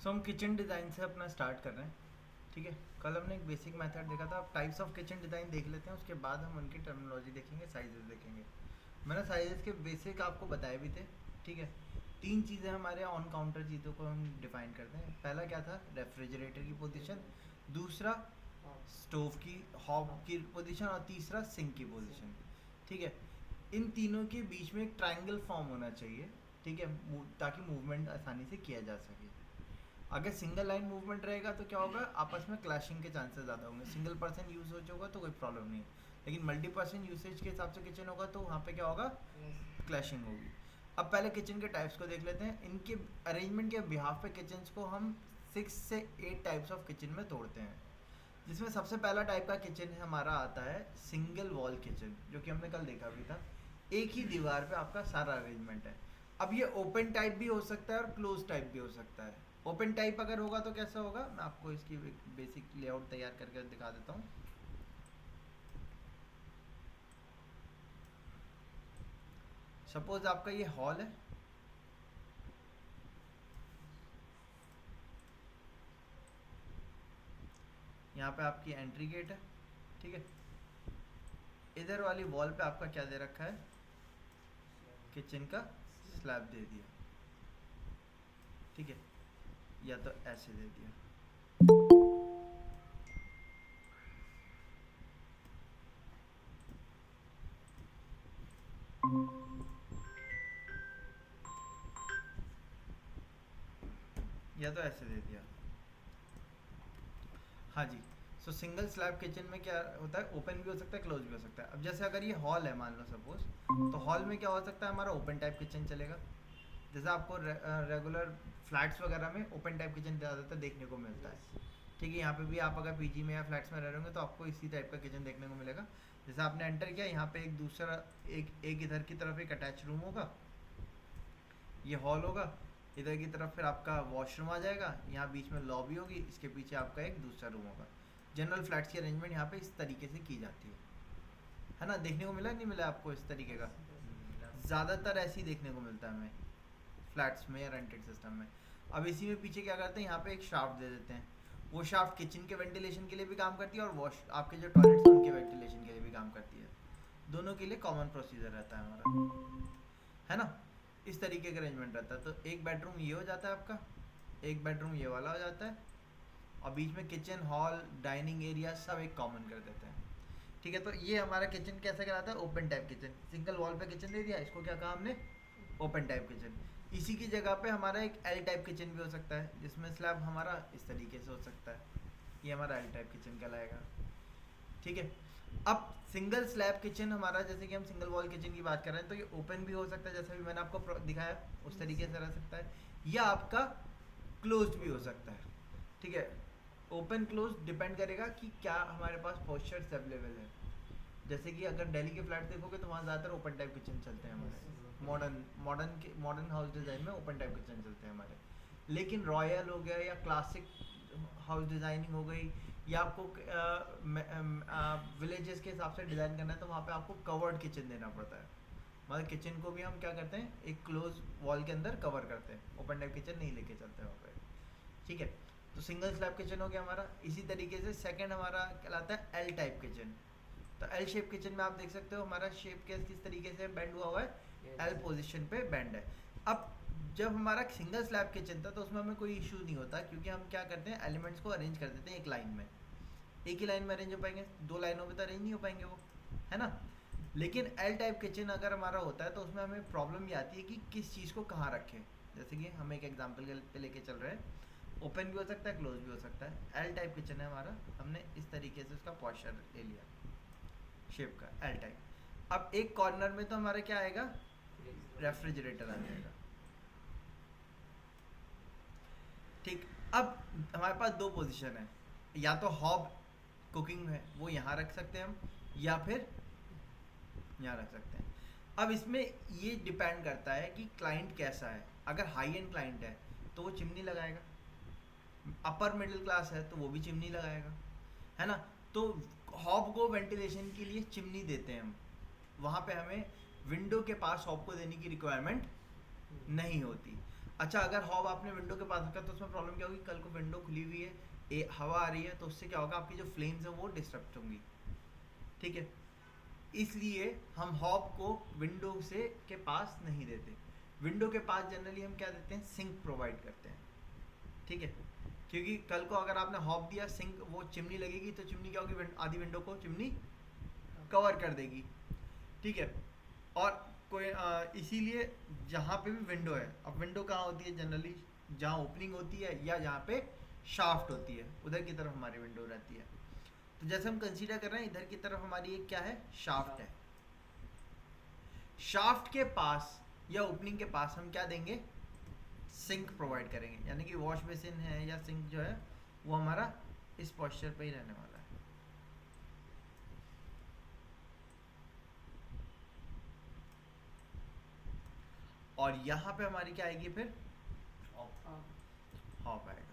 सो हम kitchen design से अपना स्टार्ट कर रहे हैं। ठीक है, कल हमने एक बेसिक मेथड देखा था। अब टाइप्स ऑफ किचन डिज़ाइन देख लेते हैं, उसके बाद हम उनकी टर्मिनोलॉजी देखेंगे, साइजेस देखेंगे। मैंने साइजेस के बेसिक आपको बताए भी थे। ठीक है, तीन चीज़ें हमारे ऑन काउंटर चीज़ों को हम डिफाइन करते हैं। पहला क्या था, रेफ्रिजरेटर की पोजीशन। दूसरा स्टोव की हॉब की पोजीशन। और तीसरा सिंक की पोजीशन। ठीक है, इन तीनों के बीच में एक ट्रायंगल फॉर्म होना चाहिए। ठीक है, ताकि मूवमेंट आसानी से किया जा सके। अगर सिंगल लाइन मूवमेंट रहेगा तो क्या होगा, आपस में क्लैशिंग के चांसेस ज़्यादा होंगे। सिंगल पर्सन यूज होगा तो कोई प्रॉब्लम नहीं है, लेकिन मल्टी पर्सन यूसेज के हिसाब से किचन होगा तो वहाँ पे क्या होगा, क्लैशिंग होगी। अब पहले किचन के टाइप्स को देख लेते हैं। इनके अरेंजमेंट के बिहाफ पे किचन को हम 6 से 8 टाइप्स ऑफ किचन में तोड़ते हैं। जिसमें सबसे पहला टाइप का किचन हमारा आता है सिंगल वॉल किचन, जो कि हमने कल देखा भी था। एक ही दीवार पे आपका सारा अरेंजमेंट है। अब ये ओपन टाइप भी हो सकता है और क्लोज टाइप भी हो सकता है। ओपन टाइप अगर होगा तो कैसा होगा, मैं आपको इसकी बेसिक लेआउट तैयार करके दिखा देता हूँ। सपोज आपका ये हॉल है। यहाँ पे आपकी एंट्री गेट है। ठीक है, इधर वाली वॉल पे आपका क्या दे रखा है, किचन का स्लैब दे दिया। ठीक है, या तो ऐसे दे दिया। या तो ऐसे दे दिया। हाँ जी। सो सिंगल स्लैब किचन में क्या होता है, ओपन भी हो सकता है, क्लोज भी हो सकता है। अब जैसे अगर ये हॉल है मान लो सपोज, तो हॉल में क्या हो सकता है, हमारा ओपन टाइप किचन चलेगा। जैसे आपको रेगुलर फ्लैट्स वगैरह में ओपन टाइप किचन ज़्यादातर देखने को मिलता है। ठीक है, यहाँ पे भी आप अगर पीजी में या फ्लैट्स में रह रहे होंगे तो आपको इसी टाइप का किचन देखने को मिलेगा। जैसे आपने एंटर किया, यहाँ पे एक दूसरा एक इधर की तरफ एक अटैच रूम होगा, ये हॉल होगा। इधर की तरफ फिर आपका वॉशरूम आ जाएगा, यहाँ बीच में लॉबी होगी, इसके पीछे आपका एक दूसरा रूम होगा। जनरल फ्लैट्स की अरेंजमेंट यहाँ पे इस तरीके से की जाती है ना। देखने को मिला नहीं मिला आपको इस तरीके का, ज़्यादातर ऐसे ही देखने को मिलता है हमें फ्लैट्स में या रेंटेड सिस्टम में। अब इसी में पीछे क्या करते हैं, यहाँ पे एक शाफ्ट दे देते हैं। वो शाफ्ट किचन के वेंटिलेशन के लिए भी काम करती है और वॉश आपके जो टॉयलेट्स हैं उनके वेंटिलेशन के लिए भी काम करती है। दोनों के लिए कॉमन प्रोसीजर रहता है हमारा, है ना। इस तरीके का अरेंजमेंट रहता है। तो एक बेडरूम ये हो जाता है आपका, एक बेडरूम ये वाला हो जाता है, और बीच में किचन, हॉल, डाइनिंग एरिया सब एक कॉमन कर देते हैं। ठीक है, तो ये हमारा किचन कैसे कहलाता है, open type kitchen. Single wall पे किचन दे दिया, इसको क्या कहा हमने, ओपन टाइप किचन। इसी की जगह पे हमारा एक एल टाइप किचन भी हो सकता है, जिसमें स्लैब हमारा इस तरीके से हो सकता है। ये हमारा एल टाइप किचन कहलाएगा। ठीक है, अब सिंगल स्लैब किचन हमारा, जैसे कि हम सिंगल वॉल किचन की बात कर रहे हैं, तो ये ओपन भी हो सकता है, जैसे भी मैंने आपको दिखाया उस तरीके से रह सकता है, या आपका क्लोज्ड भी हो सकता है। ठीक है, ओपन क्लोज डिपेंड करेगा कि क्या हमारे पास पोस्चर्स अवेलेबल है। जैसे कि अगर दिल्ली के फ्लैट देखोगे तो वहाँ ज़्यादातर ओपन टाइप किचन चलते हैं हमारे। मॉडर्न हाउस डिज़ाइन में ओपन टाइप किचन चलते हैं हमारे। लेकिन रॉयल हो गया या क्लासिक हाउस डिज़ाइनिंग हो गई, या आपको विलेजेस के हिसाब से डिज़ाइन करना है, तो वहाँ पे आपको कवर्ड किचन देना पड़ता है। मतलब किचन को भी हम क्या करते हैं, एक क्लोज वॉल के अंदर कवर करते हैं, ओपन टाइप किचन नहीं लेके चलते वहाँ पे। ठीक है, तो सिंगल स्लैब किचन हो गया हमारा। इसी तरीके से सेकंड हमारा कहलाता है एल टाइप किचन। तो एल शेप किचन में आप देख सकते हो हमारा शेप किस तरीके से बेंड हुआ हुआ है, एल पोजीशन पे बेंड है। अब जब हमारा सिंगल स्लैब किचन था तो उसमें हमें कोई इशू नहीं होता, क्योंकि हम क्या करते हैं, एलिमेंट्स को अरेंज कर देते हैं एक लाइन में। एक ही लाइन में अरेंज हो पाएंगे, दो लाइनों में तो अरेंज नहीं हो पाएंगे वो, है ना। लेकिन एल टाइप किचन अगर हमारा होता है तो उसमें हमें प्रॉब्लम ये आती है कि किस चीज़ को कहाँ रखें। जैसे कि हम एक एग्जाम्पल पे लेके चल रहे हैं, ओपन भी हो सकता है, क्लोज भी हो सकता है। एल टाइप किचन है हमारा, हमने इस तरीके से उसका पॉस्चर ले लिया शेप का, एल टाइप। अब एक कॉर्नर में तो हमारा क्या आएगा, रेफ्रिजरेटर आ जाएगा। ठीक, अब हमारे पास दो पोजीशन है, या तो हॉब कुकिंग है वो यहाँ रख सकते हैं हम, या फिर यहाँ रख सकते हैं। अब इसमें ये डिपेंड करता है कि क्लाइंट कैसा है। अगर हाई एंड क्लाइंट है तो वो चिमनी लगाएगा, अपर मिडिल क्लास है तो वो भी चिमनी लगाएगा, है ना। तो हॉब को वेंटिलेशन के लिए चिमनी देते हैं हम, वहाँ पे हमें विंडो के पास हॉब को देने की रिक्वायरमेंट नहीं होती। अच्छा, अगर हॉब आपने विंडो के पास रखा तो उसमें प्रॉब्लम क्या होगी, कल को विंडो खुली हुई है, हवा आ रही है, तो उससे क्या होगा, आपकी जो फ्लेम्स है वो डिस्टर्ब होंगी। ठीक है, इसलिए हम हॉब को विंडो से के पास नहीं देते। विंडो के पास जनरली हम क्या देते हैं, सिंक प्रोवाइड करते हैं। ठीक है, क्योंकि कल को अगर आपने हॉब दिया, सिंक वो चिमनी लगेगी तो चिमनी क्या होगी, आधी विंडो को चिमनी कवर कर देगी। ठीक है, और कोई इसीलिए जहाँ पे भी विंडो है, अब विंडो कहाँ होती है जनरली, जहाँ ओपनिंग होती है या जहाँ पे शाफ्ट होती है, उधर की तरफ हमारी विंडो रहती है। तो जैसे हम कंसीडर कर रहे हैं, इधर की तरफ हमारी एक क्या है, शाफ्ट है। शाफ्ट के पास या ओपनिंग के पास हम क्या देंगे, सिंक प्रोवाइड करेंगे, यानी कि वॉश बेसिन है या सिंक जो है वो हमारा इस पोस्चर पे ही रहने वाला है। और यहाँ पे हमारी क्या आएगी फिर, हॉप आएगा।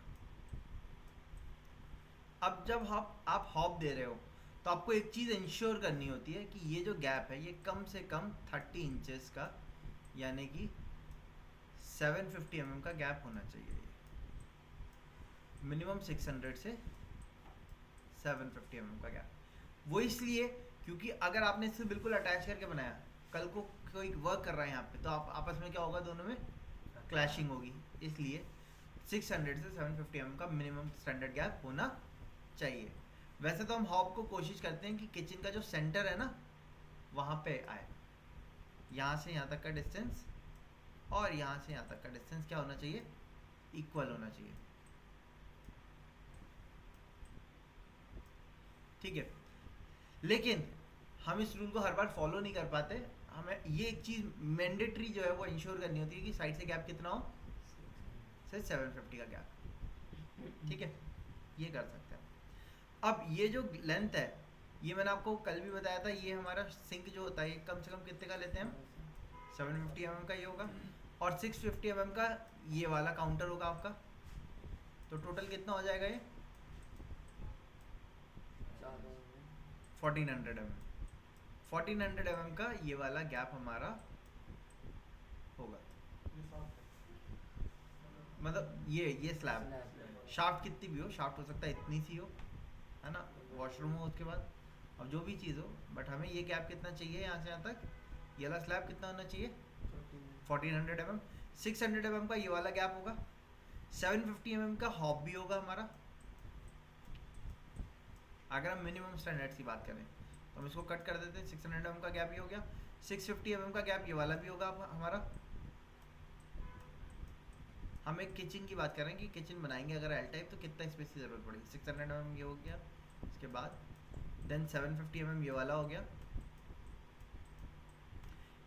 अब जब आप हॉप दे रहे हो तो आपको एक चीज़ इंश्योर करनी होती है कि ये जो गैप है ये कम से कम 30 इंचेस का, यानी कि 750 mm का गैप होना चाहिए। मिनिमम 600 से 750 mm का गैप। वो इसलिए क्योंकि अगर आपने इसे बिल्कुल अटैच करके बनाया, कल को कोई वर्क कर रहा है यहाँ पे, तो आप आपस में क्या होगा, दोनों में क्लैशिंग होगी। इसलिए 600 से 750 mm का मिनिमम स्टैंडर्ड गैप होना चाहिए। वैसे तो हम हॉब को कोशिश करते हैं कि किचन का जो सेंटर है ना वहाँ पे आए, यहाँ से यहाँ तक का डिस्टेंस और यहाँ से यहाँ तक का डिस्टेंस क्या होना चाहिए, इक्वल होना चाहिए। ठीक है, लेकिन हम इस रूल को हर बार फॉलो नहीं कर पाते। हमें ये एक चीज़ मैंडेटरी जो है वो इंश्योर करनी होती है कि साइड से गैप कितना हो, से 750 का गैप। ठीक है, ये कर सकते हैं। अब ये जो लेंथ है, ये मैंने आपको कल भी बताया था, ये हमारा सिंक जो होता है ये कम से कम कितने का लेते हैं हम, 750 mm का ये होगा, और 650 mm का ये वाला काउंटर होगा आपका। तो टोटल कितना हो जाएगा ये, 1400 mm। 1400 mm का ये वाला गैप हमारा होगा। मतलब ये स्लैब, शाफ्ट कितनी भी हो, शाफ्ट हो सकता है इतनी सी हो, है ना, वॉशरूम हो उसके बाद, अब जो भी चीज़ हो, बट हमें ये गैप कितना चाहिए, यहाँ से यहाँ तक ये वाला स्लैब कितना होना चाहिए, 1400 mm। 600 mm का ये वाला गैप होगा, 750 mm का हॉब भी होगा हमारा। अगर हम मिनिमम स्टैंडर्ड की बात करें तो हम इसको कट कर देते हैं, 600 mm का गैप ये हो गया, 650 mm का गैप ये वाला भी होगा हमारा। हम एक किचन की बात कर रहे हैं कि किचन बनाएंगे अगर एल टाइप तो कितना स्पेस की ज़रूरत पड़ेगी, 600 mm ये हो गया, इसके बाद देन 750 mm ये वाला हो गया,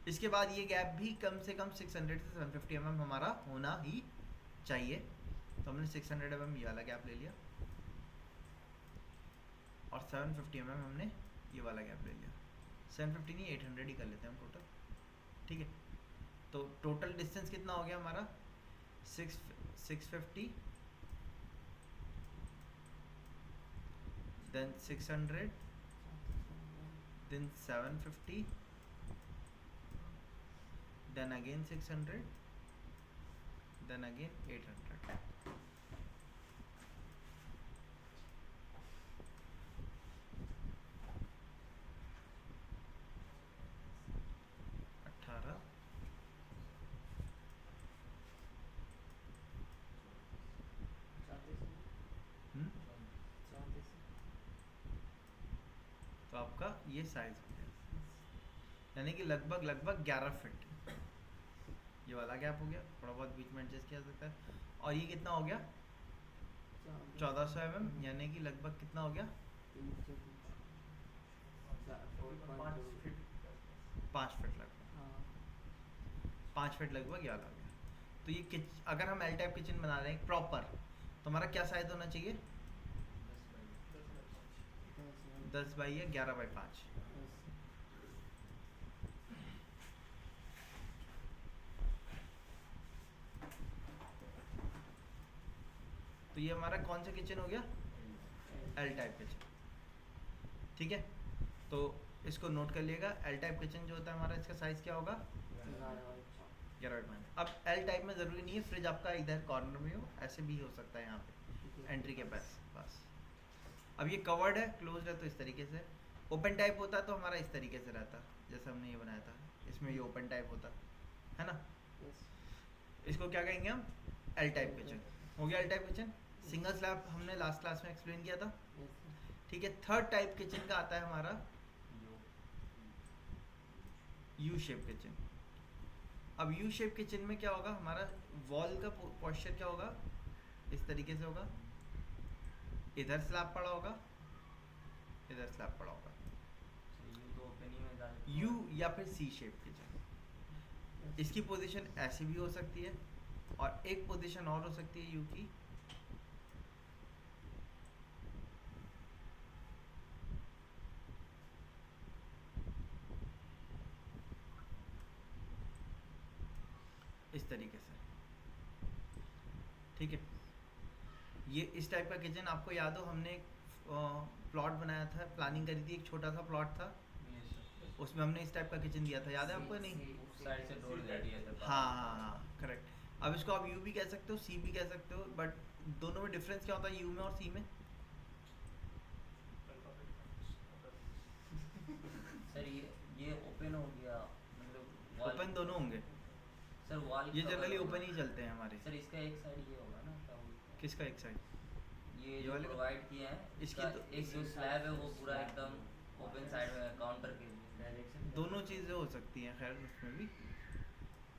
इसके बाद ये गैप भी कम से कम 600 से 750 mm हमारा होना ही चाहिए। तो हमने 600 mm ये वाला गैप ले लिया और 750 mm हमने ये वाला गैप ले लिया। 750 नहीं 800 ही कर लेते हैं हम टोटल। ठीक है, तो टोटल डिस्टेंस कितना हो गया हमारा, 650 then 600 then 750 then again 600 then again 800। तो आपका ये साइज हो गया, यानी कि लगभग 11 फीट ये वाला गैप हो गया, थोड़ा बहुत बीच में एडजस्ट किया जा सकता है। और ये कितना हो गया, 1400 mm, यानी कि लगभग कितना हो गया, 5 फीट लगभग, 5 फीट लगभग ये वाला हो गया। तो ये अगर हम एल टाइप किचन बना रहे हैं प्रॉपर, तो हमारा क्या साइज होना चाहिए, 10 बाई 11 बाई 5। तो ये हमारा कौन सा किचन हो गया, एल टाइप किचन। ठीक है, तो इसको नोट कर लिएगा, एल टाइप किचन जो होता है हमारा, इसका साइज क्या होगा, ग्रेनाइट में। अब एल टाइप में ज़रूरी नहीं है फ्रिज आपका इधर कॉर्नर में हो, ऐसे भी हो सकता है यहाँ पे एंट्री के पास बस। अब ये कवर्ड है, क्लोज है, तो इस तरीके से। ओपन टाइप होता तो हमारा इस तरीके से रहता, जैसे हमने ये बनाया था, इसमें ये ओपन टाइप होता है ना। इसको क्या कहेंगे हम, एल टाइप किचन। हो गया L type kitchen. Single slab हमने लास्ट क्लास में एक्सप्लेन किया था, ठीक है। थर्ड टाइप किचन का आता है हमारा यू शेप किचन। अब यू शेप किचन में क्या होगा, हमारा वॉल का पोस्चर क्या होगा, इस तरीके से होगा, इधर स्लैब पड़ा होगा, इधर स्लैब पड़ा होगा, यू या फिर सी शेप किचन। इसकी पोजीशन ऐसी भी हो सकती है, और एक पोजीशन और हो सकती है यू की, इस तरीके से, ठीक है। ये इस टाइप का किचन आपको याद हो, हमने एक प्लॉट बनाया था, प्लानिंग करी थी, एक छोटा सा प्लॉट था, उसमें हमने इस टाइप का किचन दिया था, याद है आपको नहीं? साइड से डोर दे दिया था। हाँ करेक्ट। अब इसको आप यू भी कह सकते हो, सी भी कह सकते हो, बट दोनों में डिफरेंस क्या होता है यू में और सी में? सर ये ओपन हो गया, मतलब ओपन दोनों होंगे सर, वॉल ये जनरली ओपन ही चलते हैं हमारे। सर इसका एक साइड ये होगा ना, क्या बोलते हैं? किसका एक साइड? ये जो प्रोवाइड किया है इसकी इसका तो एक जो स्लैब है वो पूरा एकदम ओपन साइड में काउंटर के लिए। दोनों चीज़ें हो सकती हैं, खैर उसमें भी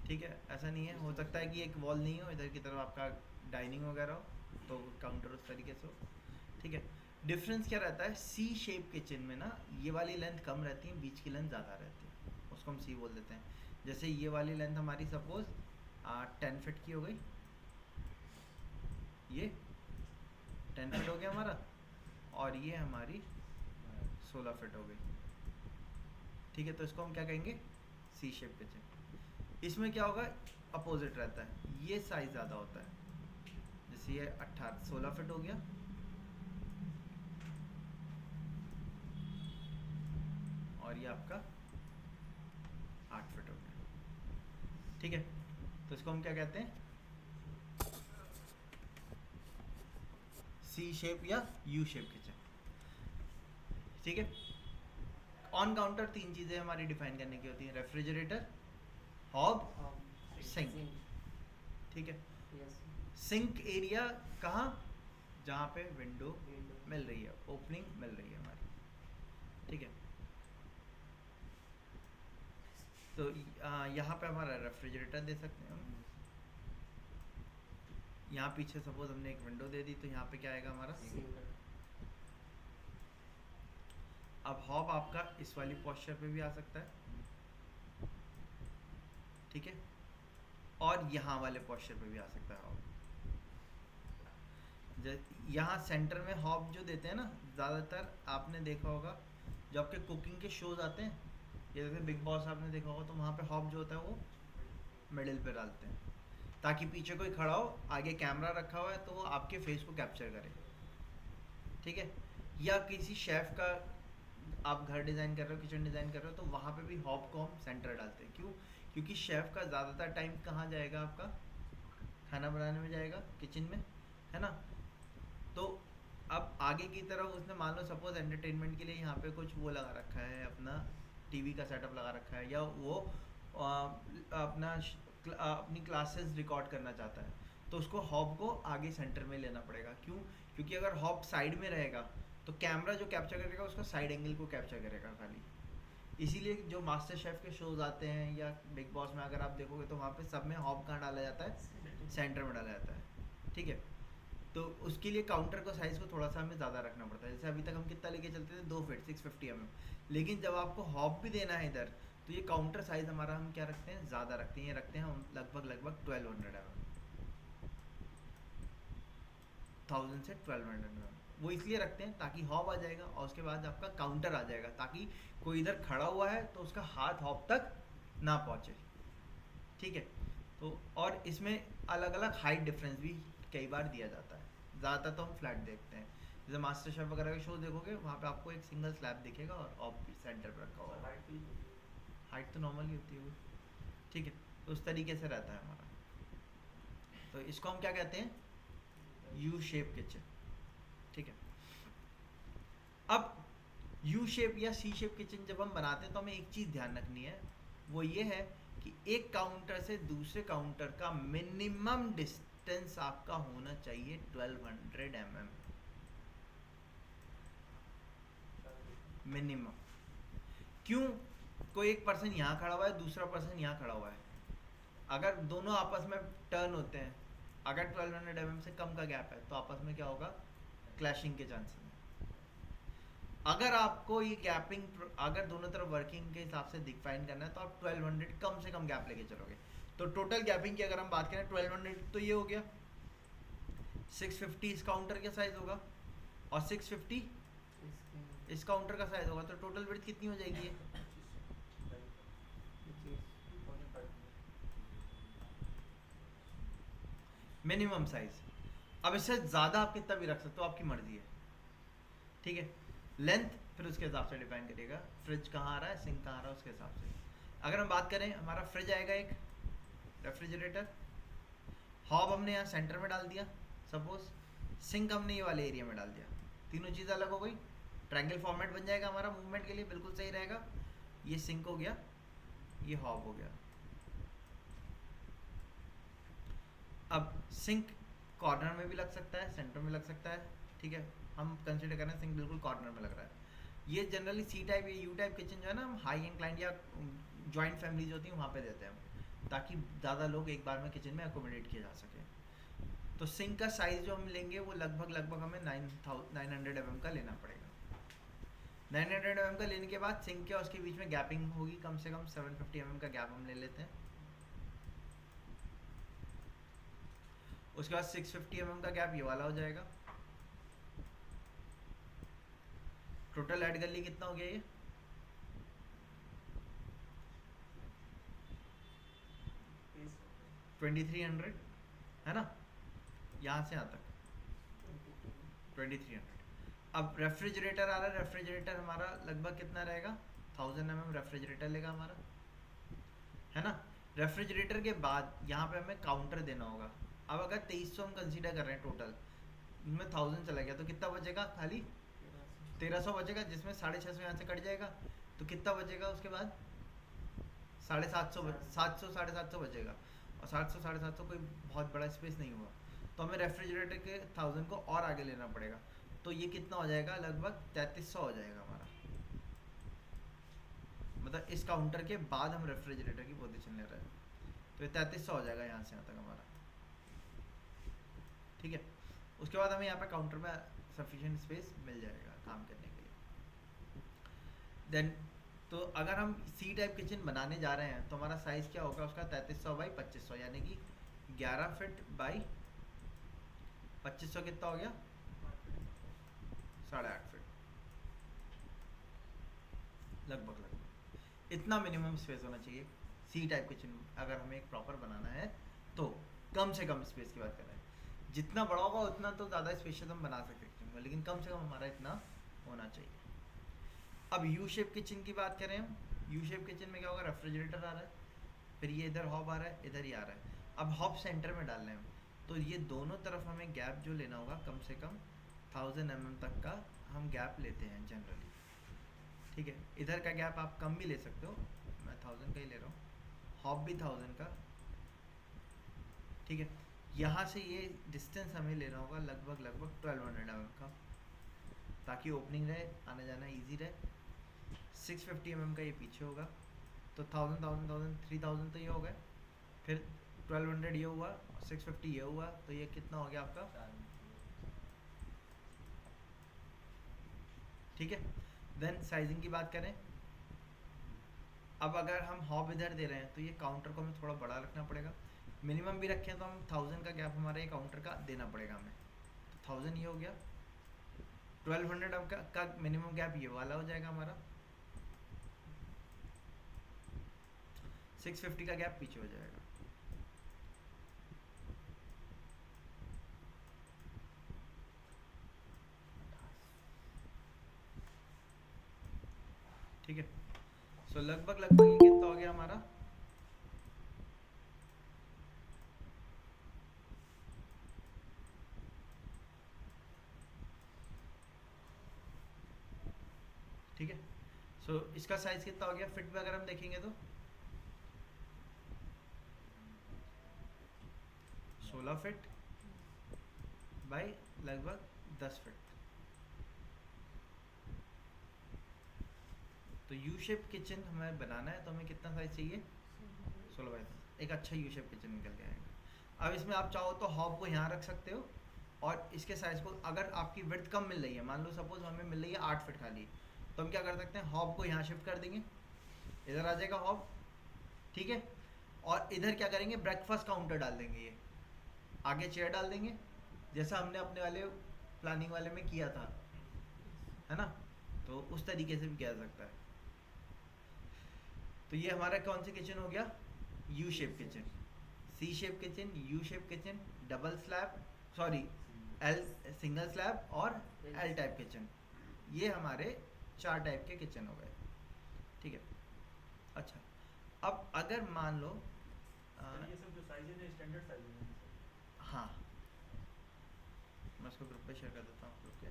ठीक है, ऐसा नहीं है। हो सकता है कि एक वॉल नहीं हो, इधर की तरफ आपका डाइनिंग वगैरह हो, तो काउंटर उस तरीके से हो, ठीक है। डिफरेंस क्या रहता है, सी शेप किचन में ना ये वाली लेंथ कम रहती है, बीच की लेंथ ज़्यादा रहती है, उसको हम सी बोल देते हैं। जैसे ये वाली लेंथ हमारी सपोज 10 फीट की हो गई, ये 10 फीट हो गया हमारा, और ये हमारी 16 फीट हो गई, ठीक है। तो इसको हम क्या कहेंगे, सी शेप किचन। इसमें क्या होगा, अपोजिट रहता है, ये साइज़ ज़्यादा होता है, जैसे ये 16 फीट हो गया, और ये आपका 8 फीट हो गया, ठीक है। तो इसको हम क्या कहते हैं, सी शेप या यू शेप किचन, ठीक है। ऑन काउंटर 3 चीज़ें हमारी डिफाइन करने की होती हैं, रेफ्रिजरेटर, हॉब, सिंक, ठीक है। सिंक एरिया कहाँ, जहाँ पे विंडो मिल रही है, ओपनिंग मिल रही है हमारी, ठीक है। तो यहाँ पे हमारा रेफ्रिजरेटर दे सकते हैं हम, यहाँ पीछे सपोज हमने एक विंडो दे दी, तो यहाँ पे क्या आएगा हमारा, अब हॉब आपका इस वाली पोस्चर पे भी आ सकता है, ठीक है, और यहाँ वाले पोस्चर पे भी आ सकता है हॉब। यहाँ सेंटर में हॉब जो देते हैं ना, ज़्यादातर आपने देखा होगा जो आपके कुकिंग के शोज आते हैं, ये जैसे बिग बॉस आपने देखा होगा, तो वहाँ पे हॉब जो होता है वो मिडिल पे डालते हैं, ताकि पीछे कोई खड़ा हो, आगे कैमरा रखा हुआ है तो वो आपके फेस को कैप्चर करे, ठीक है। या किसी शेफ़ का आप घर डिज़ाइन कर रहे हो, किचन डिज़ाइन कर रहे हो, तो वहाँ पे भी हॉब को हम सेंटर डालते हैं। क्यों? क्योंकि शेफ़ का ज़्यादातर टाइम कहाँ जाएगा, आपका खाना बनाने में जाएगा, किचन में, है ना। तो अब आगे की तरफ उसने मान लो सपोज एंटरटेनमेंट के लिए यहाँ पे कुछ वो लगा रखा है, अपना टीवी का सेटअप लगा रखा है, या वो अपनी क्लासेस रिकॉर्ड करना चाहता है, तो उसको हॉब को आगे सेंटर में लेना पड़ेगा। क्यों? क्योंकि अगर हॉब साइड में रहेगा तो कैमरा जो कैप्चर करेगा उसका साइड एंगल को कैप्चर करेगा खाली। इसीलिए जो मास्टर शेफ़ के शोज आते हैं या बिग बॉस में अगर आप देखोगे तो वहाँ पे सब में हॉब कहाँ डाला जाता है, सेंटर में डाला जाता है, ठीक है। तो उसके लिए काउंटर को साइज़ को थोड़ा सा हमें ज़्यादा रखना पड़ता है। जैसे अभी तक हम कितना लेके चलते थे, 2 फीट 650 mm, लेकिन जब आपको हॉब भी देना है इधर, तो ये काउंटर साइज़ हमारा हम क्या रखते हैं, ज़्यादा रखते हैं। ये रखते हैं हम लगभग 1200 mm, 1000 से 1200 mm। वो इसलिए रखते हैं ताकि हॉब आ जाएगा और उसके बाद आपका काउंटर आ जाएगा, ताकि कोई इधर खड़ा हुआ है तो उसका हाथ हॉब तक ना पहुँचे, ठीक है। तो और इसमें अलग अलग हाइट डिफरेंस भी कई बार दिया जाता है, ज़्यादातर तो हम फ्लैट देखते हैं। जैसे मास्टर शेफ वगैरह के शो देखोगे, वहाँ पे आपको एक सिंगल स्लैब दिखेगा और ऑफ भी सेंटर पर रखा हुआ है। हाइट तो नॉर्मल ही होती है वो, ठीक है। तो उस तरीके से रहता है हमारा। तो इसको हम क्या कहते हैं, यू शेप किचन। ठीक है, अब यू शेप या सी शेप किचन जब हम बनाते हैं तो हमें एक चीज़ ध्यान रखनी है, वो ये है कि एक काउंटर से दूसरे काउंटर का मिनिमम डिस्टेंस आपका होना चाहिए 1200 mm मिनिमम। क्यों, कोई एक पर्सन यहाँ खड़ा हुआ है, दूसरा पर्सन यहाँ खड़ा हुआ है, अगर दोनों आपस में टर्न होते हैं, अगर 1200 mm से कम का गैप है तो आपस में क्या होगा, क्लैशिंग के चांसेस हैं। अगर आपको ये गैपिंग, अगर दोनों तरफ वर्किंग के हिसाब से डिफाइन करना है तो आप 1200 कम से कम गैप लेके चलोगे। तो टोटल गैपिंग की अगर हम बात करें 1200 तो ये हो गया, 650 इस काउंटर का साइज होगा और 650 इस काउंटर का साइज होगा, तो टोटल विड्थ कितनी हो जाएगी ये, मिनिमम साइज। अब इससे ज़्यादा आप कितना भी रख सकते हो, आपकी मर्जी है। ठीक है, लेंथ फिर उसके हिसाब से डिफाइन करिएगा, फ्रिज कहाँ आ रहा है, सिंक कहाँ आ रहा है, उसके हिसाब से। अगर हम बात करें, हमारा फ्रिज आएगा एक रेफ्रिजरेटर, हॉब हमने यहाँ सेंटर में डाल दिया सपोज, सिंक हमने ये वाले एरिया में डाल दिया, तीनों चीज़ अलग हो गई, ट्रायंगल फॉर्मेट बन जाएगा हमारा, मूवमेंट के लिए बिल्कुल सही रहेगा। ये सिंक हो गया, ये हॉब हो गया। अब सिंक कॉर्नर में भी लग सकता है, सेंटर में लग सकता है। ठीक है, हम कंसिडर करें सिंक बिल्कुल कॉर्नर में लग रहा है। ये जनरली सी टाइप या यू टाइप किचन जो है ना, हम हाई एंड क्लाइंट या जॉइंट फैमिलीज होती हैं वहाँ पे देते हैं हम, ताकि ज़्यादा लोग एक बार में किचन में अकोमोडेट किए जा सके। तो सिंक का साइज़ जो हम लेंगे वो लगभग हमें 900 mm का लेना पड़ेगा। 900 mm का लेने के बाद सिंक के और उसके बीच में गैपिंग होगी कम से कम 750 mm का गैप हम ले लेते हैं। उसके बाद 650 mm का गैप ये वाला हो जाएगा। टोटल ऐड कर लिए कितना हो गया ये, $2300 है ना, यहाँ से यहाँ तक 2300। अब रेफ्रिजरेटर आ रहा है, रेफ्रिजरेटर हमारा लगभग कितना रहेगा, 1000 mm रेफ्रिजरेटर लेगा हमारा, है ना। रेफ्रिजरेटर के बाद यहाँ पे हमें काउंटर देना होगा। अब अगर 2300 हम कंसीडर कर रहे हैं टोटल, इसमें 1000 चला गया तो कितना बचेगा, खाली 1300 बचेगा, जिसमें 650 यहाँ से कट जाएगा, तो कितना बचेगा उसके बाद 750 700 बचेगा। और 700 कोई बहुत बड़ा स्पेस नहीं हुआ, तो हमें रेफ्रिजरेटर के 1000 को और आगे लेना पड़ेगा। तो ये कितना हो जाएगा, लगभग 3300 हो जाएगा हमारा, मतलब इस काउंटर के बाद हम रेफ्रिजरेटर की पोजीशन ले रहे हैं, तो ये 3300 हो जाएगा यहाँ से यहाँ तक हमारा। ठीक है, उसके बाद हमें यहाँ पे काउंटर में सफिशिएंट स्पेस मिल जाएगा काम करने के लिए। देन तो अगर हम सी टाइप किचन बनाने जा रहे हैं तो हमारा साइज़ क्या होगा उसका, 3300 बाई 2500, यानी कि 11 फीट बाई 2500 कितना हो गया, 8.5 फीट लगभग इतना मिनिमम स्पेस होना चाहिए सी टाइप किचन अगर हमें एक प्रॉपर बनाना है तो। कम से कम स्पेस की बात कर रहे हैं, जितना बड़ा होगा उतना तो ज़्यादा स्पेशियस हम बना सकते हैं, लेकिन कम से कम हमारा इतना होना चाहिए। अब यू शेप किचन की बात करें हम, यू शेप किचन में क्या होगा, रेफ्रिजरेटर आ रहा है, फिर ये इधर हॉब आ रहा है, इधर ही आ रहा है। अब हॉब सेंटर में डालना है हम, तो ये दोनों तरफ हमें गैप जो लेना होगा कम से कम 1000 mm तक का हम गैप लेते हैं जनरली। ठीक है, इधर का गैप आप कम भी ले सकते हो, मैं 1000 का ही ले रहा हूँ, हॉब भी 1000 का। ठीक है, यहाँ से ये डिस्टेंस हमें लेना होगा लगभग 1200 mm का, ताकि ओपनिंग रहे, आने जाना इजी रहे। 650 mm का ये पीछे होगा, तो 3000 तो ये हो गए, फिर 1200 ये हुआ, 650 ये हुआ, तो ये कितना हो गया आपका। ठीक है, देन साइजिंग की बात करें, अब अगर हम हॉब इधर दे रहे हैं तो ये काउंटर को हमें थोड़ा बड़ा रखना पड़ेगा, मिनिमम भी रखें तो हम 1000 का गैप हमारे ये काउंटर का देना पड़ेगा हमें, तो 1000 ये हो गया। 1200 अब का मिनिमम गैप ये वाला हो जाएगा हमारा, 650 का गैप पीछे हो जाएगा। ठीक है, सो लगभग ये कितना हो गया हमारा, ठीक है। सो इसका साइज कितना हो गया फिट में अगर हम देखेंगे तो 16 फिट बाई लगभग 10 फिट। तो यू शेप किचन हमें बनाना है तो हमें कितना साइज चाहिए 16 बाई 10। एक अच्छा यू शेप किचन निकल के आएगा। अब इसमें आप चाहो तो हॉब को यहाँ रख सकते हो और इसके साइज को अगर आपकी विड्थ कम मिल रही है, मान लो सपोज हमें मिल रही है 8 फिट खाली, तो हम क्या कर सकते हैं हॉब को यहाँ शिफ्ट कर देंगे, इधर आ जाएगा हॉब, ठीक है। और इधर क्या करेंगे ब्रेकफास्ट काउंटर डाल देंगे, ये आगे चेयर डाल देंगे जैसा हमने अपने वाले प्लानिंग वाले में किया था, है ना। तो उस तरीके से भी किया जा सकता है। तो ये हमारा कौन सी किचन हो गया U shape kitchen, C shape kitchen, U shape kitchen, double slab, sorry L single slab और एल टाइप किचन। ये हमारे 4 टाइप के किचन हो गए, ठीक है। अच्छा अब अगर मान लो ये सब जो साइज है स्टैंडर्ड साइज है। हाँ मैं इसको ग्रुप पे शेयर कर देता हूँ आप लोग के।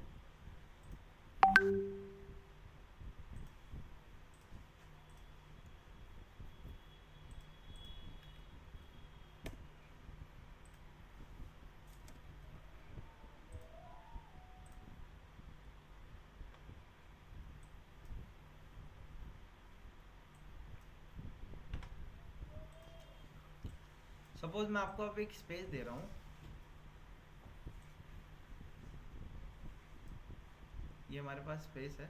सपोज मैं आपको अब एक स्पेस दे रहा हूँ, ये हमारे पास स्पेस है,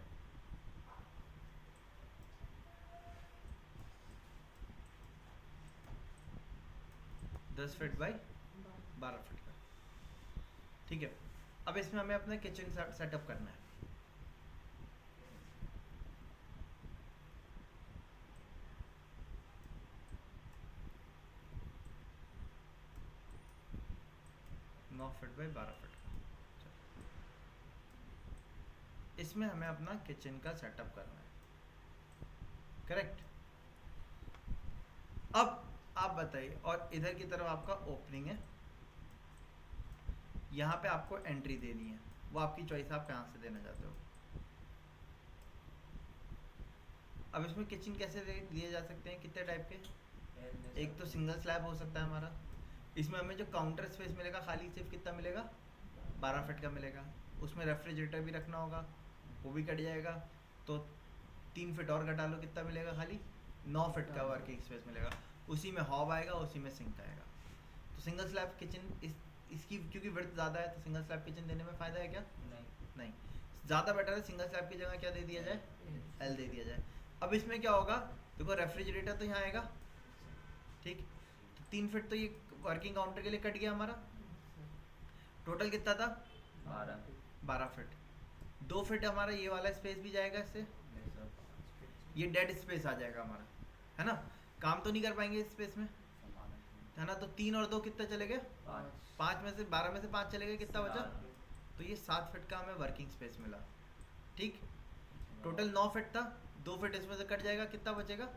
दस फीट बाई 12 फीट का, ठीक है। अब इसमें हमें अपना किचन सेटअप करना है। नौ फीट बाई 12 फीट का, इसमें हमें अपना किचन का सेटअप करना है, करेक्ट। अब आप बताइए, और इधर की तरफ आपका ओपनिंग है, यहाँ पे आपको एंट्री देनी है, वो आपकी चॉइस, आप कहाँ से देना चाहते हो। अब इसमें किचन कैसे दिए जा सकते हैं, कितने टाइप के, एक तो सिंगल स्लैब हो सकता है हमारा, इसमें हमें जो काउंटर स्पेस मिलेगा खाली सिर्फ कितना मिलेगा 12 फीट का मिलेगा, उसमें रेफ्रिजरेटर भी रखना होगा वो भी कट जाएगा, तो 3 फीट और घटा लो, कितना मिलेगा खाली 9 फीट का वर्किंग स्पेस मिलेगा, उसी में हॉब आएगा, उसी में सिंक आएगा। तो सिंगल स्लैब किचन इसकी क्योंकि विड्थ ज़्यादा है तो सिंगल स्लैब किचन देने में फ़ायदा है क्या, नहीं, ज़्यादा बेटर है सिंगल स्लैब की जगह क्या दे दिया जाए, एल दे दिया जाए। अब इसमें क्या होगा, देखो रेफ्रिजरेटर तो यहाँ आएगा, ठीक, तो 3 फीट तो ये वर्किंग काउंटर के लिए कट गया हमारा, टोटल कितना था 12 फीट, 2 फीट हमारा ये वाला स्पेस भी जाएगा इससे, ये डेड स्पेस आ जाएगा हमारा, है ना, काम तो नहीं कर पाएंगे इस स्पेस में, है ना। तो 3 और 2 कितना चले गए 5 में से 12 में से 5 चले गए, कितना बचा, तो ये 7 फीट का हमें वर्किंग स्पेस मिला, ठीक। टोटल 9 फीट था, 2 फीट इसमें से कट जाएगा, कितना बचेगा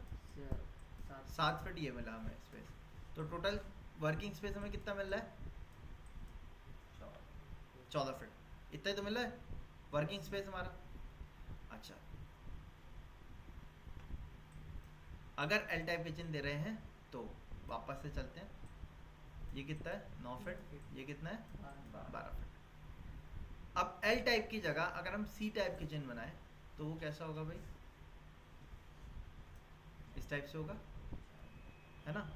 7 फीट ये मिला हमें स्पेस। तो टोटल वर्किंग स्पेस हमें कितना मिल रहा है 14 फीट, इतना ही तो मिल रहा है वर्किंग स्पेस हमारा। अच्छा अगर एल टाइप किचन दे रहे हैं तो वापस से चलते हैं, ये कितना है 9 फीट, ये कितना है 12 फीट। अब एल टाइप की जगह अगर हम सी टाइप किचन बनाए तो वो कैसा होगा भाई, इस टाइप से होगा, है ना।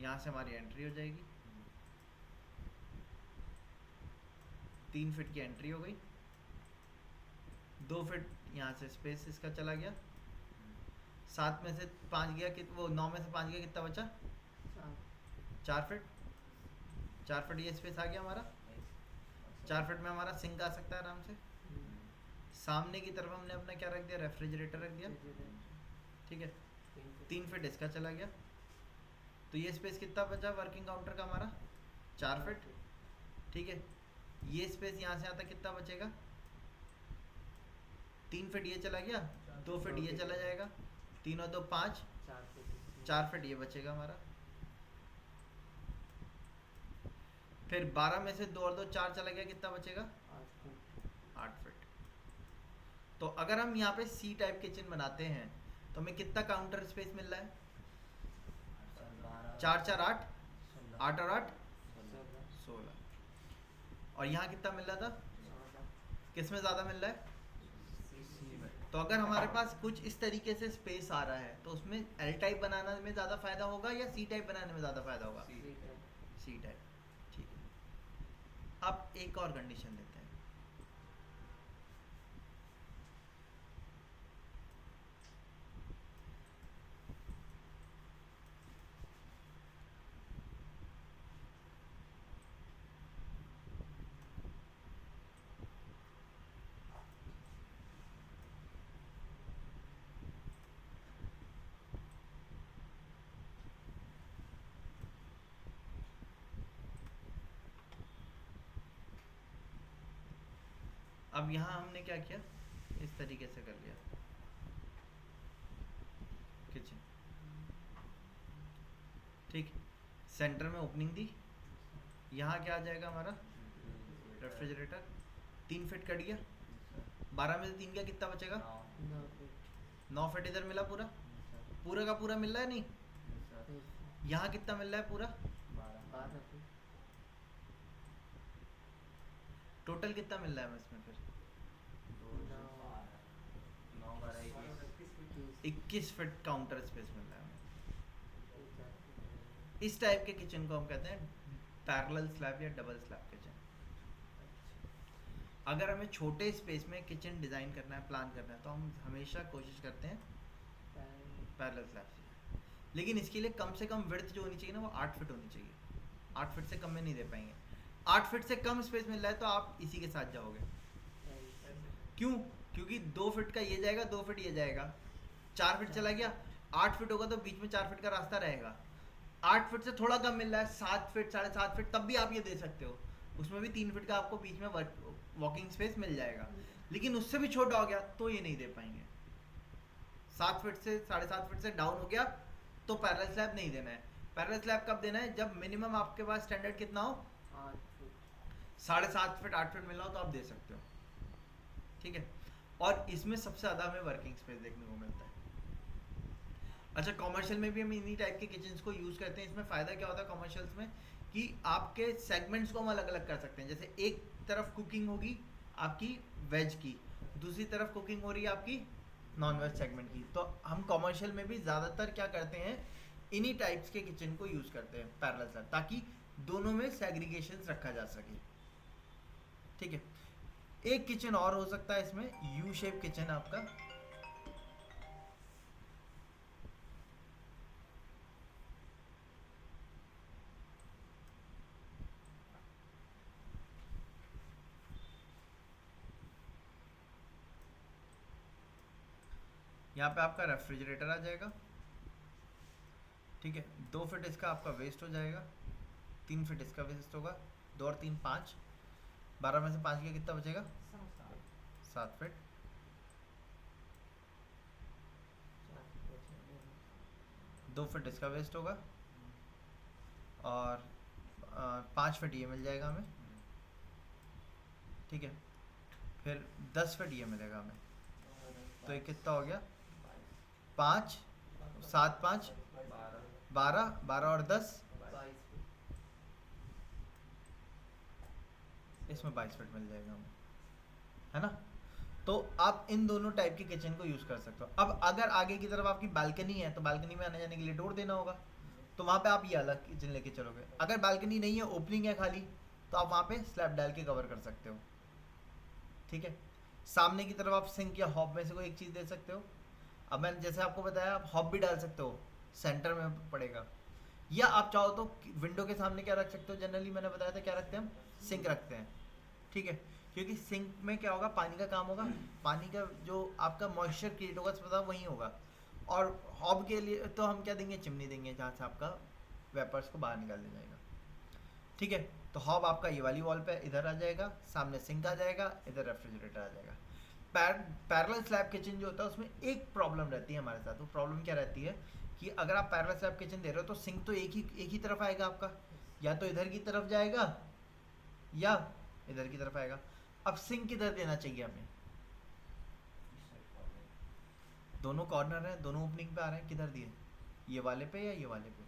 यहाँ से हमारी एंट्री हो जाएगी, 3 फीट की एंट्री हो गई, 2 फीट यहाँ से स्पेस इसका चला गया, 7 में से 5 गया कि वो 9 में से 5 गया, कितना बचा 4 फीट, 4 फीट ये स्पेस आ गया हमारा, 4 फीट में हमारा सिंक आ सकता है आराम से। सामने की तरफ हमने अपना क्या रख दिया, रेफ्रिजरेटर रख दिया, ठीक है, 3 फीट इसका चला गया, तो ये स्पेस कितना बचा वर्किंग काउंटर का हमारा 4 फीट, ठीक है। ये स्पेस यहाँ से आता कितना बचेगा, 3 फीट ये चला गया, 2 फीट ये चला जाएगा, 3 और 2 5, 4 फीट ये बचेगा हमारा, फिर 12 में से 2 और 2 4 चला गया, कितना बचेगा 8 फीट। तो अगर हम यहाँ पे सी टाइप किचन बनाते हैं तो हमें कितना काउंटर स्पेस मिल रहा है? 4 4 8, 8 और 8 16। और यहाँ कितना मिल रहा था? किस में ज़्यादा मिल रहा है? तो अगर हमारे पास कुछ इस तरीके से स्पेस आ रहा है तो उसमें एल टाइप बनाने में ज़्यादा फायदा होगा या सी टाइप बनाने में ज़्यादा फायदा होगा? C type. ठीक है, अब एक और कंडीशन लेते हैं। अब यहाँ हमने क्या किया, इस तरीके से कर लिया किचन, ठीक। सेंटर में ओपनिंग दी, यहाँ क्या आ जाएगा हमारा? रेफ्रिजरेटर। 3 फीट कट गया, 12 में से 3 का कितना बचेगा? 9 फीट इधर मिला, पूरा पूरा का पूरा मिल रहा है नहीं? यहाँ कितना मिल रहा है पूरा? टोटल कितना मिल रहा है इसमें फिर? 21 फीट काउंटर स्पेस मिल रहा है हमें। इस टाइप के किचन को हम कहते हैं पैरेलल स्लैब या डबल स्लैब किचन। अगर हमें छोटे स्पेस में किचन डिज़ाइन करना है, प्लान करना है, तो हम हमेशा कोशिश करते हैं पैरेलल स्लैब से। लेकिन इसके लिए कम से कम विड्थ जो होनी चाहिए ना, वो 8 फीट होनी चाहिए। 8 फीट से कम में नहीं दे पाएंगे। 8 फीट से कम स्पेस मिल रहा है तो आप इसी के साथ जाओगे। क्यों? क्योंकि 2 फीट का ये जाएगा, 2 फीट ये जाएगा, 4 फीट चला गया। 8 फीट होगा तो बीच में 4 फीट का रास्ता रहेगा। 8 फीट से थोड़ा कम मिल रहा है, 7 फीट 7.5 फीट, तब भी आप ये दे सकते हो। उसमें भी 3 फीट का आपको बीच में वॉकिंग स्पेस मिल जाएगा। लेकिन उससे भी छोटा हो गया तो ये नहीं दे पाएंगे। 7 फीट से 7.5 फीट से डाउन हो गया तो पैरेलल स्लैब नहीं देना है। पैरेलल स्लैब कब देना है? जब मिनिमम आपके पास स्टैंडर्ड कितना हो? 7.5 फीट 8 फीट मिलना हो तो आप दे सकते हो, ठीक है। और इसमें सबसे ज़्यादा हमें वर्किंग स्पेस देखने को मिलता है। अच्छा, कॉमर्शियल में भी हम इन्हीं टाइप के किचन्स को यूज़ करते हैं। इसमें फ़ायदा क्या होता है कॉमर्शियल्स में, कि आपके सेगमेंट्स को हम अलग अलग कर सकते हैं। जैसे एक तरफ कुकिंग होगी आपकी वेज की, दूसरी तरफ कुकिंग हो रही है आपकी नॉन वेज सेगमेंट की। तो हम कॉमर्शियल में भी ज़्यादातर क्या करते हैं, इन्हीं टाइप्स के किचन को यूज़ करते हैं पैरेलल स्लैब, ताकि दोनों में सेग्रीगेशन रखा जा सके, ठीक है। एक किचन और हो सकता है इसमें, यू शेप किचन आपका। यहाँ पे आपका रेफ्रिजरेटर आ जाएगा, ठीक है। 2 फीट इसका आपका वेस्ट हो जाएगा, 3 फीट इसका वेस्ट होगा, 2 और 3 5, 12 में से 5 का कितना बचेगा? 7 फीट। 2 फीट इसका वेस्ट होगा और 5 फीट ये मिल जाएगा हमें, ठीक है। फिर 10 फीट ये मिलेगा हमें, तो ये कितना हो गया? 5 7 5 12, 12 और 10, इसमें 22 फीट मिल जाएगा हमें, है ना। तो आप इन दोनों टाइप के किचन को यूज़ कर सकते हो। अब अगर आगे की तरफ आपकी बालकनी है तो बालकनी में आने जाने के लिए डोर देना होगा, तो वहाँ पे आप ये अलग किचन लेके चलोगे। अगर बालकनी नहीं है, ओपनिंग है खाली, तो आप वहाँ पे स्लैब डाल के कवर कर सकते हो, ठीक है। सामने की तरफ आप सिंक या हॉब में से कोई एक चीज़ दे सकते हो। अब मैंने जैसे आपको बताया, आप हॉब भी डाल सकते हो, सेंटर में पड़ेगा। या आप चाहो तो विंडो के सामने क्या रख सकते हो, जनरली मैंने बताया था क्या रखते हैं हम, सिंक रखते हैं, ठीक है। क्योंकि सिंक में क्या होगा, पानी का काम होगा, पानी का जो आपका मॉइस्चर क्रिएट होगा पता वहीं होगा। और हॉब के लिए तो हम क्या देंगे, चिमनी देंगे, जहाँ से आपका वेपर्स को बाहर निकाल दिया जाएगा, ठीक है। तो हॉब आपका ये वाली वॉल पे इधर आ जाएगा, सामने सिंक आ जाएगा, इधर रेफ्रिजरेटर आ जाएगा। पैरेलल स्लैब किचन जो होता है उसमें एक प्रॉब्लम रहती है हमारे साथ। वो प्रॉब्लम क्या रहती है कि अगर आप पैरेलल स्लैब किचन दे रहे हो तो सिंक तो एक ही तरफ आएगा आपका, या तो इधर की तरफ जाएगा या इधर की तरफ आएगा। अब सिंक किधर देना चाहिए हमें? दोनों कॉर्नर हैं, दोनों ओपनिंग पे आ रहे हैं, किधर दिए? ये वाले पे या ये वाले पे?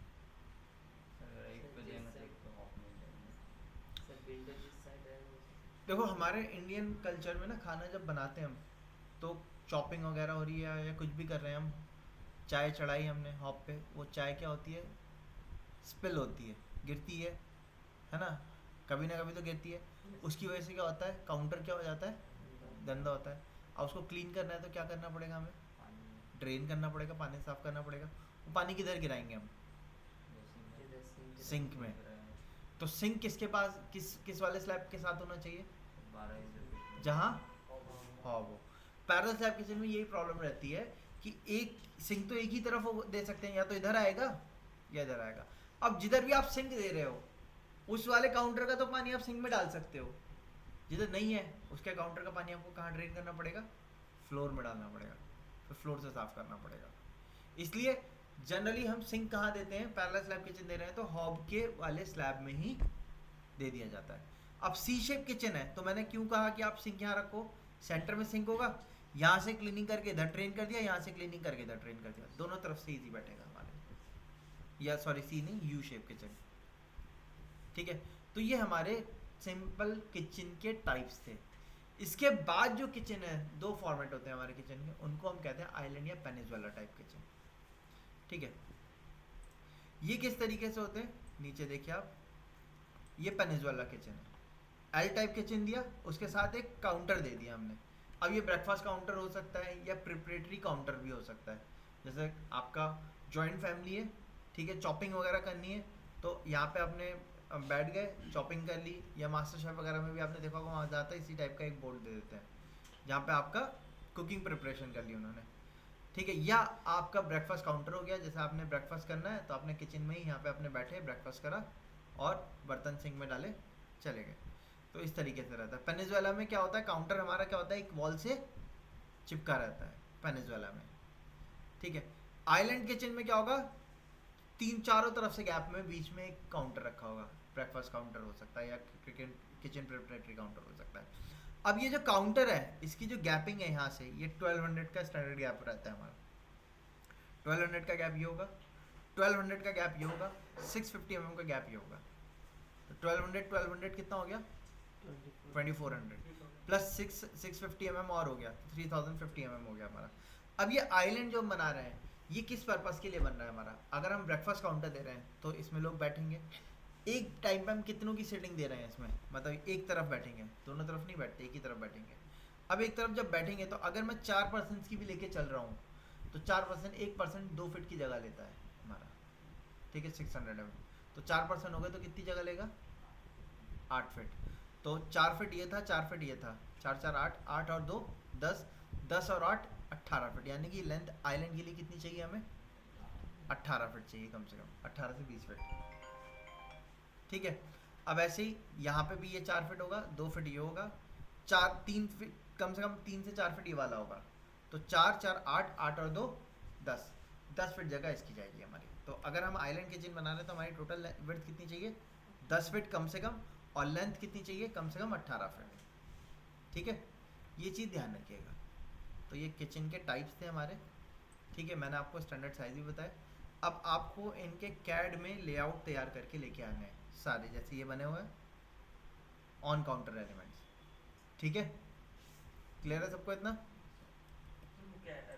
अगर एक पे देंगे तो एक पे ऑफ नहीं देंगे। सर विंडो जिस साइड है वो देखो हमारे इंडियन कल्चर में ना खाना जब बनाते हैं हम, तो चॉपिंग वगैरह हो रही है या कुछ भी कर रहे हैं हम, चाय चढ़ाई हमने हॉप पे, वो चाय क्या होती है? स्पिल होती है, गिरती है ना? कभी ना कभी तो गिरती है। उसकी वजह से क्या होता है? काउंटर क्या हो जाता है? गंदा होता है। अब उसको क्लीन करना है तो क्या करना पड़ेगा हमें? पानी ड्रेन करना पड़ेगा, पानी साफ करना पड़ेगा। वो पानी किधर गिराएंगे हम? किधर सिंक में। तो सिंक किसके पास, किस वाले स्लैब के साथ होना चाहिए? 12 जहाँ हाँ वो पैरेलल स्लैब किचन में यही प्रॉब्लम रहती है कि एक सिंक तो एक ही तरफ वो दे सकते हैं, या तो इधर आएगा या इधर आएगा। अब जिधर भी आप सिंक दे रहे हो उस वाले काउंटर का तो पानी आप सिंक में डाल सकते हो, जिधर नहीं है उसके काउंटर का पानी आपको कहाँ ड्रेन करना पड़ेगा? फ्लोर में डालना पड़ेगा, फिर फ्लोर से साफ करना पड़ेगा। इसलिए जनरली हम सिंक कहाँ देते हैं? पैरेलल स्लैब किचन दे रहे हैं तो हॉब के वाले स्लैब में ही दे दिया जाता है। अब सी शेप किचन है तो मैंने क्यों कहा कि आप सिंक यहाँ रखो? सेंटर में सिंक होगा, यहाँ से क्लीनिंग करके इधर ट्रेन कर दिया, यहाँ से क्लीनिंग करके इधर ट्रेन कर दिया, दोनों तरफ से इजी बैठेगा हमारे। या सॉरी सी नहीं, यू शेप किचन। ठीक है, तो ये हमारे सिंपल किचन के टाइप्स थे। इसके बाद जो किचन है, दो फॉर्मेट होते हैं हमारे किचन के, उनको हम कहते हैं आइलैंड या पेनिनसुला टाइप किचन। ठीक है, ये किस तरीके से होते हैं? नीचे देखिए आप, ये पेनिनसुला किचन है। एल टाइप किचन दिया, उसके साथ एक काउंटर दे दिया हमने। अब ये ब्रेकफास्ट काउंटर हो सकता है या प्रिपरेटरी काउंटर भी हो सकता है। जैसे आपका जॉइंट फैमिली है, ठीक है, चॉपिंग वगैरह करनी है तो यहाँ पे आपने बैठ गए, चॉपिंग कर ली, या मास्टर शेफ वगैरह में भी आपने देखा होगा वहाँ जाता है इसी टाइप का एक बोर्ड दे देते हैं जहाँ पे आपका कुकिंग प्रिपरेशन कर ली उन्होंने। ठीक है, या आपका ब्रेकफास्ट काउंटर हो गया, जैसे आपने ब्रेकफास्ट करना है तो आपने किचन में ही यहाँ पे आपने बैठे ब्रेकफास्ट करा और बर्तन सिंक में डाले, चले गए। तो इस तरीके से रहता है। पेनिनसुला में क्या होता है? काउंटर हमारा क्या होता है? एक वॉल से चिपका रहता है पेनिनसुला में। ठीक है, आइलैंड किचन में क्या होगा? तीन चारों तरफ से गैप में बीच में एक काउंटर रखा होगा, ब्रेकफास्ट काउंटर हो सकता है या किचन प्रिपरेटरी काउंटर हो सकता है। अब ये जो काउंटर है इसकी जो गैपिंग है यहाँ से, ये 1200 का स्टैंडर्ड गैप रहता है हमारा। 1200 का गैप ये होगा, 1200 का गैप ये होगा, 650 mm का गैप ये होगा। तो 1200 कितना हो गया? 2400 प्लस 650 mm और हो गया, 3050 mm हो गया हमारा। अब ये आइलैंड जो हम बना रहे हैं ये किस पर्पस के लिए बन रहा है हमारा? अगर हम ब्रेकफास्ट काउंटर दे रहे हैं तो इसमें लोग बैठेंगे, एक टाइम पे हम कितनों की सीटिंग दे रहे हैं इसमें? मतलब एक तरफ बैठेंगे, दोनों तरफ नहीं बैठते, एक ही तरफ बैठेंगे। अब एक तरफ जब बैठेंगे तो अगर मैं 4 पर्सन की भी लेके चल रहा हूँ तो 4 पर्सन, 1 पर्सन 2 फीट की जगह लेता है हमारा। ठीक है, 600 mm, तो 4 पर्सन हो गए तो कितनी जगह लेगा? 8 फीट। तो 4 फीट ये था, 4 फीट ये था, 4 4 8, 8 और 2 10, 10 और 8 18 फीट। यानी कि लेंथ आइलैंड के लिए कितनी चाहिए हमें? 18 फीट चाहिए कम से कम, 18 से 20 फीट। ठीक है, अब ऐसे ही यहाँ पे भी ये 4 फीट होगा, 2 फीट ये होगा, 3 फीट, कम से कम 3 से 4 फीट ये वाला होगा। तो 4 4 8, 8 और 2 10 फीट जगह इसकी जाएगी हमारी। तो अगर हम आइलैंड किचन बना रहे हैं तो हमारी टोटल विड्थ कितनी चाहिए? 10 फीट कम से कम, और लेंथ कितनी चाहिए? कम से कम 18 फीट। ठीक है, ये चीज़ ध्यान रखिएगा। तो ये किचन के टाइप्स थे हमारे। ठीक है, मैंने आपको स्टैंडर्ड साइज भी बताया। अब आपको इनके कैड में लेआउट तैयार करके लेके आने हैं सारे, जैसे ये बने हुए हैं ऑन काउंटर एलिमेंट्स। ठीक है, क्लियर है सबको इतना? क्या है